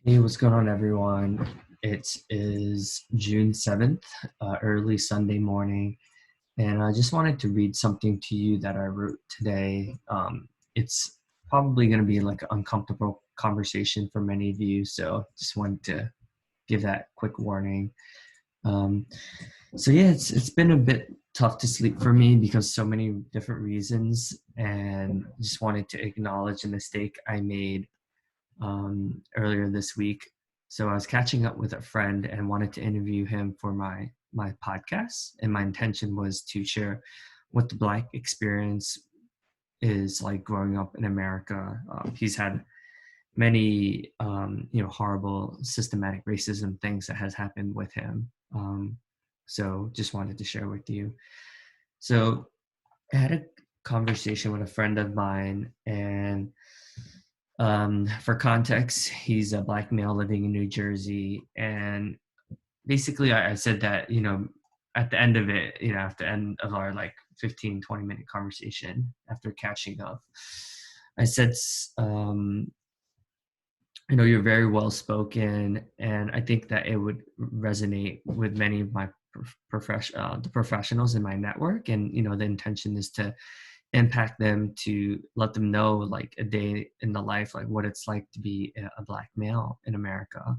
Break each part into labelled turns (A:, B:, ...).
A: Hey, what's going on, everyone? It is June 7th, early Sunday morning, and I just wanted to read something to you that I wrote today. It's probably going to be like an uncomfortable conversation for many of you, so just wanted to give that quick warning. Um, so yeah, it's been a bit tough to sleep for me because so many different reasons, and just wanted to acknowledge a mistake I made earlier this week. So I was catching up with a friend and wanted to interview him for my podcast. And my intention was to share what the Black experience is like growing up in America. He's had many horrible systematic racism things that has happened with him. So just wanted to share with you. So I had a conversation with a friend of mine, and for context, he's a Black male living in New Jersey. And basically, I said that, at the end of it, at the end of our like 15-20 minute conversation after catching up, I said, you're very well spoken. And I think that it would resonate with many of my the professionals in my network. And, the intention is to impact them, to let them know like a day in the life, like what it's like to be a Black male in America.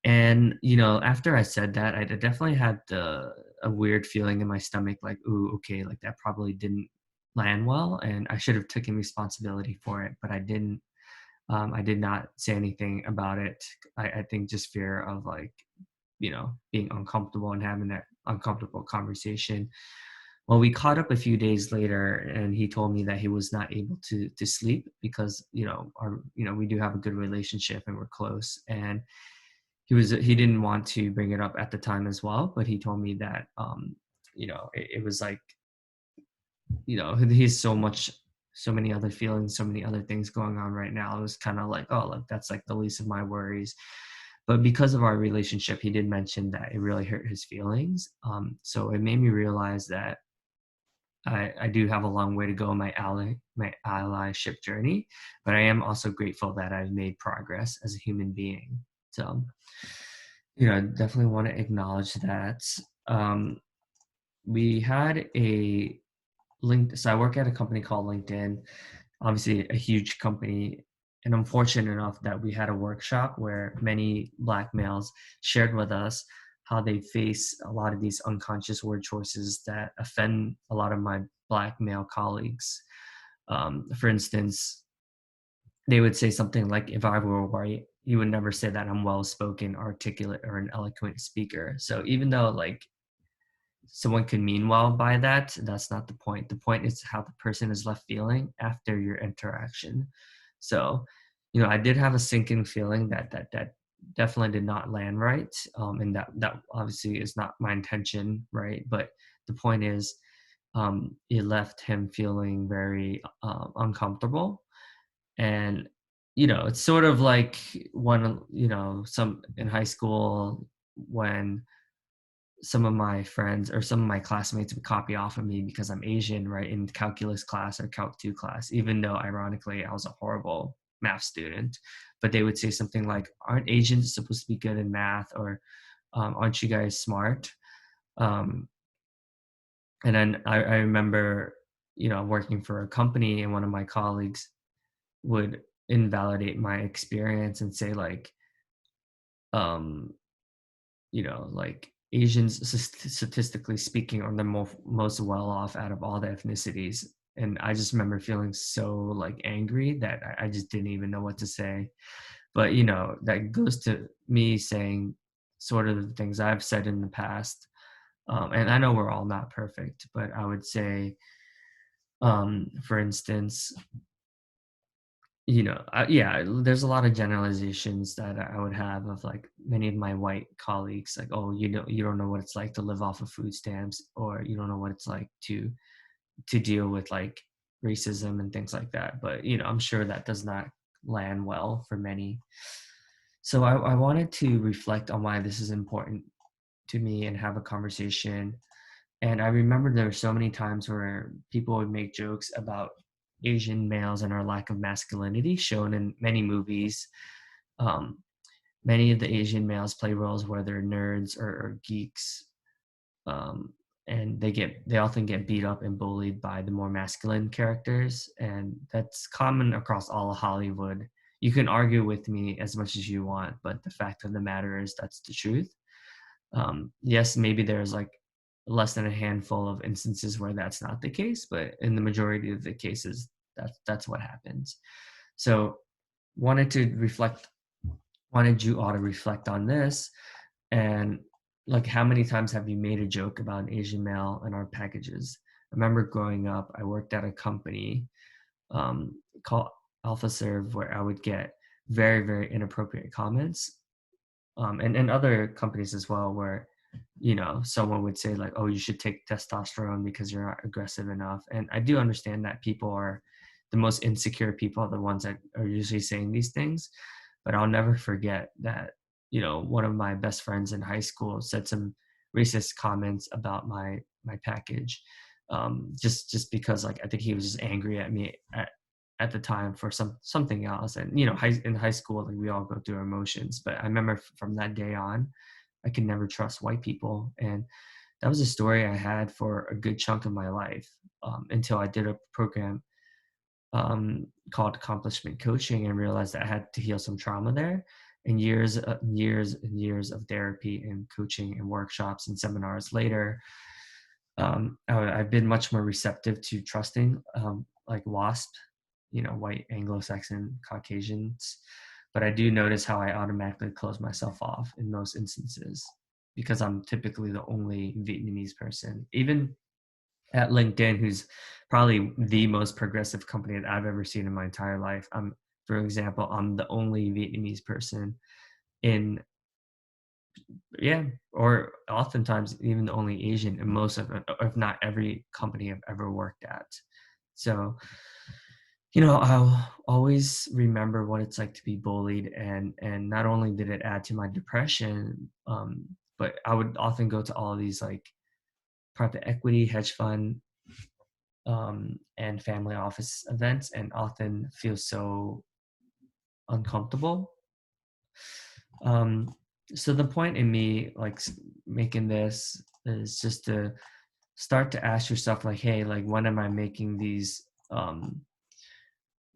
A: And after I said that, I definitely had a weird feeling in my stomach, like, ooh, okay, like that probably didn't land well, and I should have taken responsibility for it, but I didn't. I did not say anything about it. I think just fear of like, being uncomfortable and having that uncomfortable conversation. Well, we caught up a few days later, and he told me that he was not able to sleep because we do have a good relationship and we're close. And he didn't want to bring it up at the time as well, but he told me that it was like, he's so many other feelings, so many other things going on right now. It was kind of like, oh, look, that's like the least of my worries. But because of our relationship, he did mention that it really hurt his feelings. So it made me realize that I do have a long way to go in my allyship journey, but I am also grateful that I've made progress as a human being. So, definitely want to acknowledge that. Um, we had a link. So I work at a company called LinkedIn, obviously a huge company. And I'm fortunate enough that we had a workshop where many Black males shared with us how they face a lot of these unconscious word choices that offend a lot of my Black male colleagues. For instance, they would say something like, if I were white, you would never say that I'm well spoken, articulate, or an eloquent speaker. So even though like someone could mean well by that, that's not the point. The point is how the person is left feeling after your interaction. So, I did have a sinking feeling that definitely did not land right, and that obviously is not my intention, right? But the point is, it left him feeling very uncomfortable. And it's sort of like when some in high school, when some of my friends or some of my classmates would copy off of me because I'm Asian, right, in calculus class or calc 2 class, even though ironically I was a horrible math student. But they would say something like, aren't Asians supposed to be good in math? Or aren't you guys smart? um, and then I remember working for a company, and one of my colleagues would invalidate my experience and say like, um, like Asians, statistically speaking, are the most well off out of all the ethnicities. And I just remember feeling so like angry that I just didn't even know what to say. But that goes to me saying sort of the things I've said in the past. And I know we're all not perfect, but I would say, for instance, yeah, there's a lot of generalizations that I would have of like many of my white colleagues, like, oh, you don't know what it's like to live off of food stamps, or you don't know what it's like to deal with like racism and things like that. But I'm sure that does not land well for many. So I wanted to reflect on why this is important to me and have a conversation. And I remember there were so many times where people would make jokes about Asian males and our lack of masculinity shown in many movies. Um, Many of the Asian males play roles where they're nerds or geeks, um, and they often get beat up and bullied by the more masculine characters, and that's common across all of Hollywood. You can argue with me as much as you want, but the fact of the matter is that's the truth. Yes, maybe there's like less than a handful of instances where that's not the case, but in the majority of the cases, that's what happens. So, wanted to reflect, wanted you all to reflect on this, and like, how many times have you made a joke about an Asian male in our packages? I remember growing up, I worked at a company called Alpha Serve where I would get very, very inappropriate comments, and other companies as well, where someone would say like, oh, you should take testosterone because you're not aggressive enough. And I do understand that people are the most insecure people are the ones that are usually saying these things, but I'll never forget that one of my best friends in high school said some racist comments about my package, just because like I think he was just angry at me at the time for something else. And in high school, like we all go through emotions, but I remember from that day on I could never trust white people. And that was a story I had for a good chunk of my life, until I did a program called accomplishment coaching and realized that I had to heal some trauma there. And years and years of therapy and coaching and workshops and seminars later, I've been much more receptive to trusting, like WASP, white Anglo-Saxon Caucasians. But I do notice how I automatically close myself off in most instances because I'm typically the only Vietnamese person. Even at LinkedIn, who's probably the most progressive company that I've ever seen in my entire life. For example, I'm the only Vietnamese person in, yeah, or oftentimes even the only Asian in most of, if not every company I've ever worked at. So, I'll always remember what it's like to be bullied, and not only did it add to my depression, but I would often go to all of these like private equity, hedge fund, and family office events, and often feel so uncomfortable. Um, so the point in me like making this is just to start to ask yourself like, hey, like when am I making these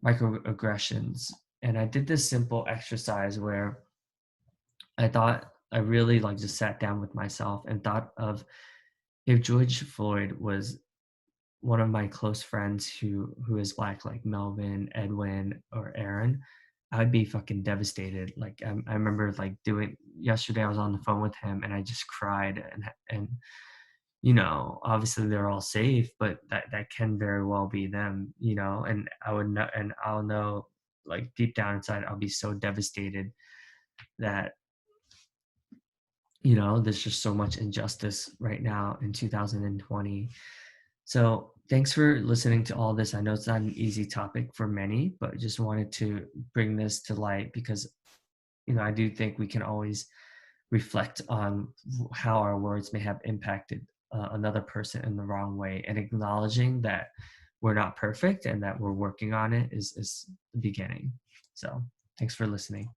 A: microaggressions? And I did this simple exercise where I really like just sat down with myself and thought of if George Floyd was one of my close friends who is black, like Melvin, Edwin, or Aaron, I'd be fucking devastated. Like I remember like doing yesterday, I was on the phone with him and I just cried, and obviously they're all safe, but that can very well be them, and I would know, and I'll know like deep down inside I'll be so devastated that there's just so much injustice right now in 2020. So thanks for listening to all this. I know it's not an easy topic for many, but just wanted to bring this to light because, I do think we can always reflect on how our words may have impacted another person in the wrong way, and acknowledging that we're not perfect and that we're working on it is the beginning. So thanks for listening.